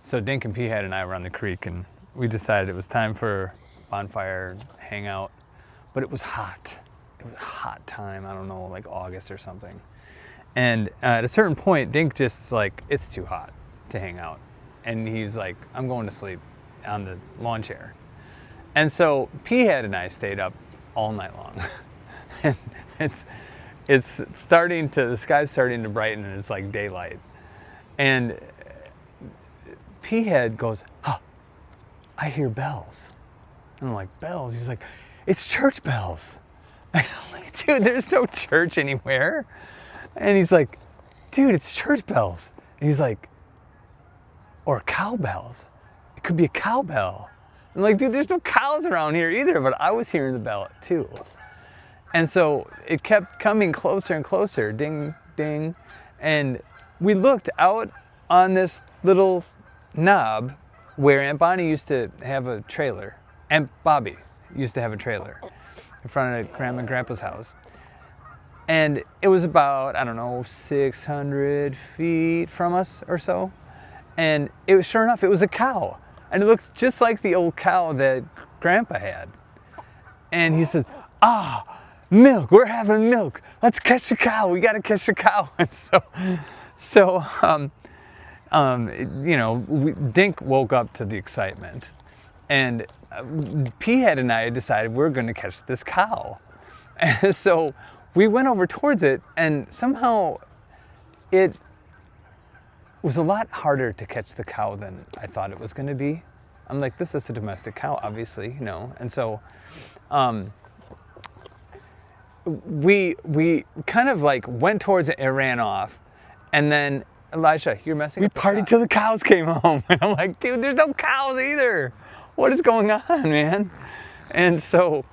So Dink and Peahead and I were on the creek, and we decided it was time for bonfire, hang out. But it was hot. It was a hot time. I don't know, like August or something. And at a certain point, Dink just like, it's too hot to hang out. And he's like, I'm going to sleep on the lawn chair. And so Peahead and I stayed up all night long. And it's starting to, the sky's starting to brighten, and it's like daylight. And Peahead goes, oh, I hear bells. And I'm like, bells? He's like, it's church bells. And I'm like, dude, there's no church anywhere. And he's like, dude, it's church bells. And he's like, or cowbells. It could be a cowbell. I'm like, dude, there's no cows around here either, but I was hearing the bell too. And so it kept coming closer and closer, ding, ding. And we looked out on this little knob where Aunt Bonnie used to have a trailer. Aunt Bobby used to have a trailer in front of Grandma and Grandpa's house. And it was about, I don't know, 600 feet from us or so. And it was, sure enough, it was a cow. And it looked just like the old cow that Grandpa had. And he said, milk, we're having milk. Let's catch the cow. We got to catch the cow. And Dink woke up to the excitement. And Peahead and I decided we're going to catch this cow. And so we went over towards it, and somehow it was a lot harder to catch the cow than I thought it was going to be. I'm like, this is a domestic cow, obviously, you know. And so we kind of like went towards it and ran off. And then, Elijah, you're messing up. We partied till the cows came home. And I'm like, dude, there's no cows either. What is going on, man? And so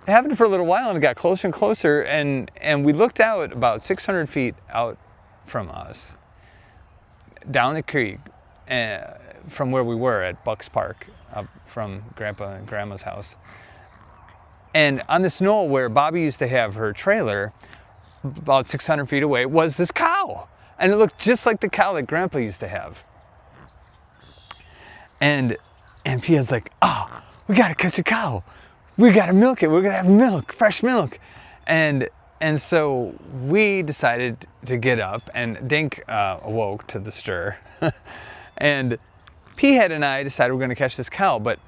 it happened for a little while, and it got closer and closer. And we looked out about 600 feet out from us, down the creek, from where we were at Bucks Park, up from Grandpa and Grandma's house. And on this knoll where Bobby used to have her trailer, about 600 feet away, was this cow. And it looked just like the cow that Grandpa used to have. And Pia's like, we gotta catch a cow. We gotta milk it. We're gonna have milk, fresh milk. And so we decided to get up, and Dink awoke to the stir. And Peahead and I decided we're gonna catch this cow, but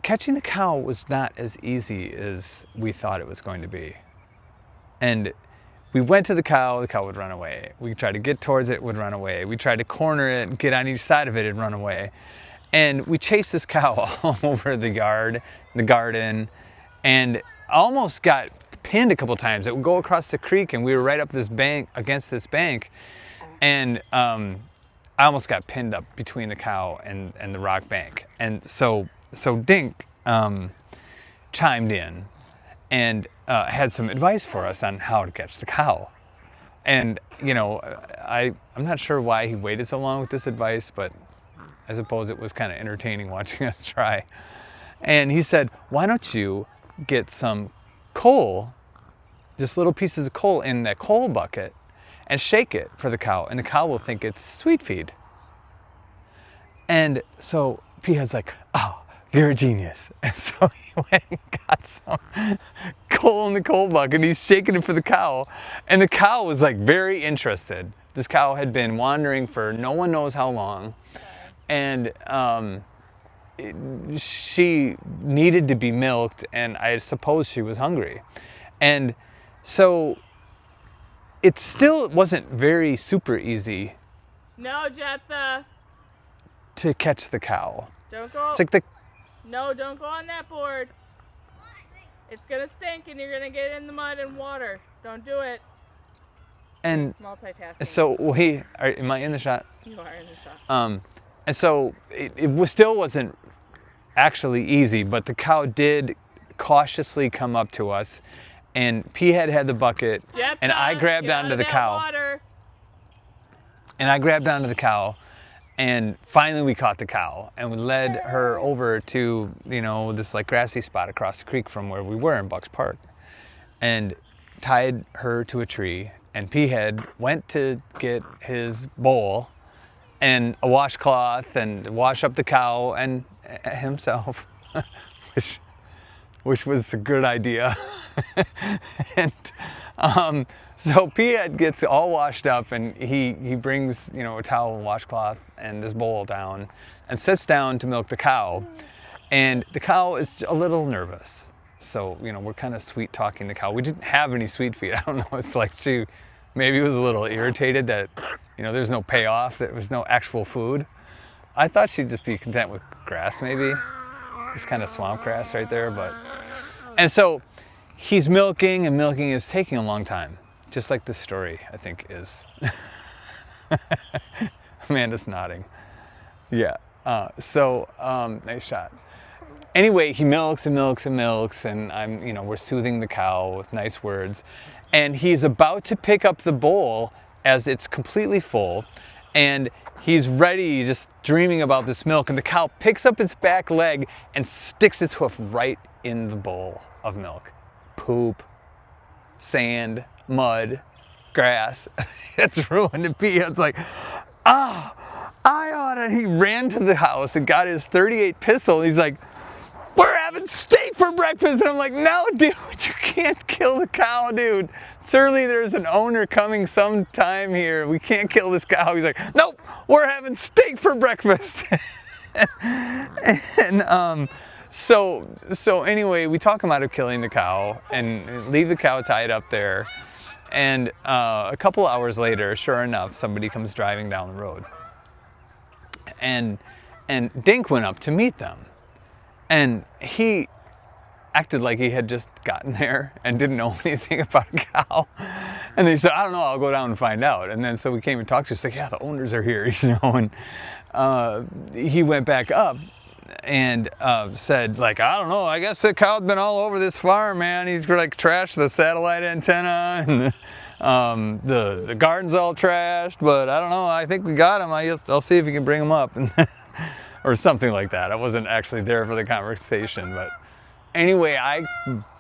catching the cow was not as easy as we thought it was going to be. And we went to the cow would run away. We tried to get towards it, it would run away. We tried to corner it and get on each side of it, it'd run away. And we chased this cow all over the yard, the garden, and almost got pinned a couple times. It would go across the creek, and we were right up this bank, against this bank, and I almost got pinned up between the cow and the rock bank. And so Dink chimed in and had some advice for us on how to catch the cow. And, you know, I'm not sure why he waited so long with this advice, but I suppose it was kind of entertaining watching us try. And he said, why don't you get some coal, just little pieces of coal in that coal bucket, and shake it for the cow, and the cow will think it's sweet feed. And so Peahead's like, you're a genius. And so he went and got some coal in the coal bucket, and he's shaking it for the cow. And the cow was like very interested. This cow had been wandering for no one knows how long. And she needed to be milked, and I suppose she was hungry. And so it still wasn't very super easy. No, Jetha. To catch the cow. Don't go. It's like No, don't go on that board. It's gonna stink, and you're gonna get in the mud and water. Don't do it. And multitasking. So am I in the shot? You are in the shot. And so it still wasn't actually easy, but the cow did cautiously come up to us, and Peahead had the bucket, and I grabbed onto the cow. Water. And I grabbed onto the cow, and finally we caught the cow, and we led her over to, you know, this like grassy spot across the creek from where we were in Bucks Park, and tied her to a tree. And Peahead went to get his bowl and a washcloth and wash up the cow and himself, which was a good idea. And so Piet gets all washed up, and he brings, you know, a towel and washcloth and this bowl down and sits down to milk the cow. And the cow is a little nervous. So, you know, we're kind of sweet talking the cow. We didn't have any sweet feed. I don't know. It's like she maybe was a little irritated that, you know, there's no payoff, there was no actual food. I thought she'd just be content with grass, maybe. It's kind of swamp grass right there, but. And so he's milking, and milking is taking a long time. Just like this story, I think, is. Amanda's nodding. Yeah. Nice shot. Anyway, he milks and milks and milks, and we're soothing the cow with nice words. And he's about to pick up the bowl as it's completely full, and he's ready, just dreaming about this milk, and the cow picks up its back leg and sticks its hoof right in the bowl of milk. Poop, sand, mud, grass. It's ruined. And Piet's like, I oughta. And he ran to the house and got his .38 pistol, and he's like, we're having steak for breakfast. And I'm like, no, dude, you can't kill the cow, dude. Certainly there's an owner coming sometime here. We can't kill this cow. He's like, nope, we're having steak for breakfast. So anyway, we talk him out of killing the cow and leave the cow tied up there. And a couple hours later, sure enough, somebody comes driving down the road. And Dink went up to meet them. And he acted like he had just gotten there and didn't know anything about a cow. And he said, I don't know, I'll go down and find out. And then so we came and talked to him. He's like, yeah, the owners are here, you know. And he went back up and said, like, I don't know, I guess the cow's been all over this farm, man. He's like trashed the satellite antenna, and the garden's all trashed, but I don't know, I think we got him. I'll see if you can bring him up. Or something like that. I wasn't actually there for the conversation, but anyway, I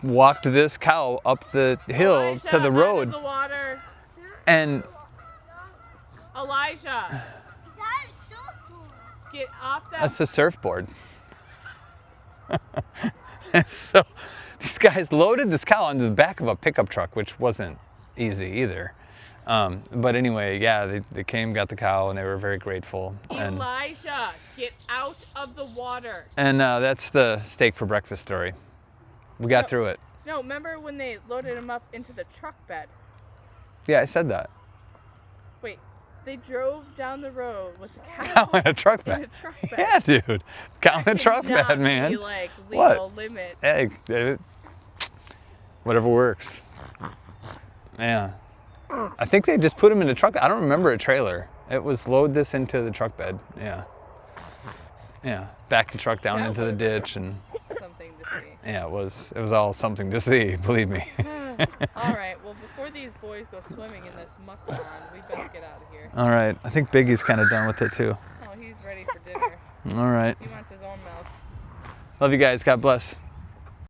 walked this cow up the hill to the road. The water. And Elijah, get off that. That's a surfboard. And so these guys loaded this cow onto the back of a pickup truck, which wasn't easy either. But anyway, yeah, they came, got the cow, and they were very grateful. Elijah, get out of the water. And that's the steak for breakfast story. We got through it. No, remember when they loaded him up into the truck bed? Yeah, I said that. Wait, they drove down the road with the Cow in a truck bed. Yeah, dude. Cow in a truck bed, man. Be like legal limit. Hey, whatever works. Yeah. I think they just put him in a truck. I don't remember a trailer. It was load this into the truck bed. Yeah. Yeah. Back the truck down into the ditch, and something to see. Yeah, it was all something to see, believe me. All right. Well, before these boys go swimming in this muck pond, we best get out of here. All right. I think Biggie's kind of done with it too. Oh, he's ready for dinner. All right. He wants his own milk. Love you guys. God bless.